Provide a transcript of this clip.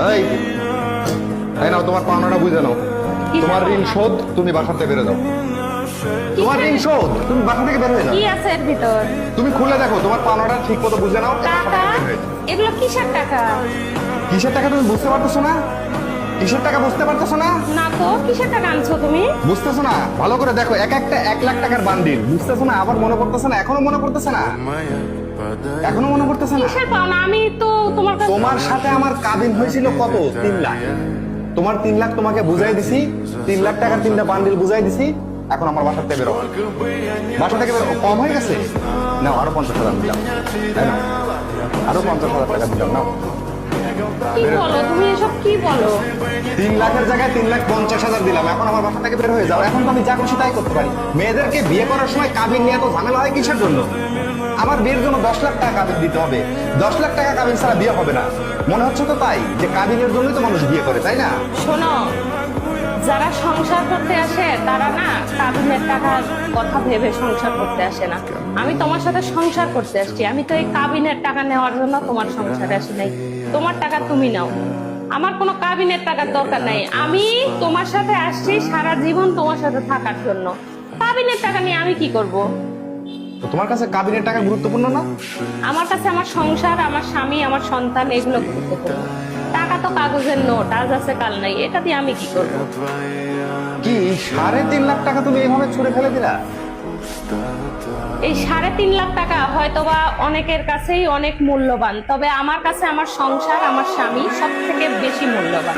এই এই নাও তোমার পাওনাটা বুঝে নাও। তোমার ঋণ শোধ, তুমি বাসা থেকে বেরো যাও। তোমার ঋণ শোধ, তুমি বাসা থেকে বের হয়ে যাও। কি আছে এর ভিতর? তুমি খুলে দেখো, তোমার পাওনাটা ঠিক মতো বুঝে নাও। টাকা? এগুলো কিসের টাকা? কিসের টাকা তুমি বুঝতে পারতেছো না? কিসের টাকা বুঝতে পারতেছো না? না তো, কিসের টাকা আনছো তুমি? বুঝতেছো না? ভালো করে দেখো, এক একটা 1 লাখ টাকার বান্ডিল। বুঝতেছো না? আবার মনে পড়তেছে না? এখনো মনে পড়তেছে না? এখনো মনে পড়তেছে না? কিসের পাওনা? আমি তো তোমার কাছে তোমার সাথে আমার কাবিন হয়েছিল কত? 3 লাখ। তোমার 3 লাখ তোমাকে বুঝাই দিছি, 3 লাখ টাকার 3টা বান্ডিল বুঝাই দিছি। এখন আমার বাসা থেকে বেরো। বাসা থেকে বেরো। কম হয়ে গেছে? নাও আরো 50,000 দিলাম। তাই না? আরো 50,000 টাকা দিলাম। নাও। কি বলো তুমি? এসব কি বলো? 3 লাখের জায়গায় 3,50,000 দিলাম। এখন আমার বাসা থেকে বের হয়ে যাও। এখন তো আমি যা খুশি তাই করতে পারি। মেয়েদেরকে বিয়ে করার সময় কাবিন নিয়ে এত ঝামেলা হয় কিসের জন্য? আমার বিয়ের জন্য 10 লাখ টাকা কাবিন দিতে হবে। 10 লাখ টাকা কাবিন ছাড়া বিয়ে হবে না। মনে হচ্ছে তো তাই যে কাবিনের জন্যই তো মানুষ বিয়ে করে, তাই না? শোনো, যারা সংসার করতে আসে তারা না কাবিনের টাকার কথা ভেবে সংসার করতে আসে না। আমি তোমার সাথে সংসার করতে আসছি। আমি তো এই কাবিনের টাকা নেওয়ার জন্য তোমার সংসারে আসি নাই। তোমার টাকা তুমি নাও, আমার কোনো কাবিনের টাকার দরকার নাই। আমি তোমার সাথে আসছি সারা জীবন তোমার সাথে থাকার জন্য। কাবিনের টাকা নিয়ে আমি কি করব? তো তোমার কাছে কাবিনের টাকা গুরুত্বপূর্ণ না? আমার কাছে আমার সংসার, আমার স্বামী, আমার সন্তান এগুলো গুরুত্বপূর্ণ। টাকা তো কাগজের নোট, আজ আছে কাল নাই। এটা দিয়ে আমি কি করব? কি 3.5 লাখ টাকা তুমি এইভাবে ছুড়ে ফেলে দিলা? এই 3.5 লাখ টাকা হয়তোবা অনেকের কাছেই অনেক মূল্যবান, তবে আমার কাছে আমার সংসার, আমার স্বামী সব থেকে বেশি মূল্যবান।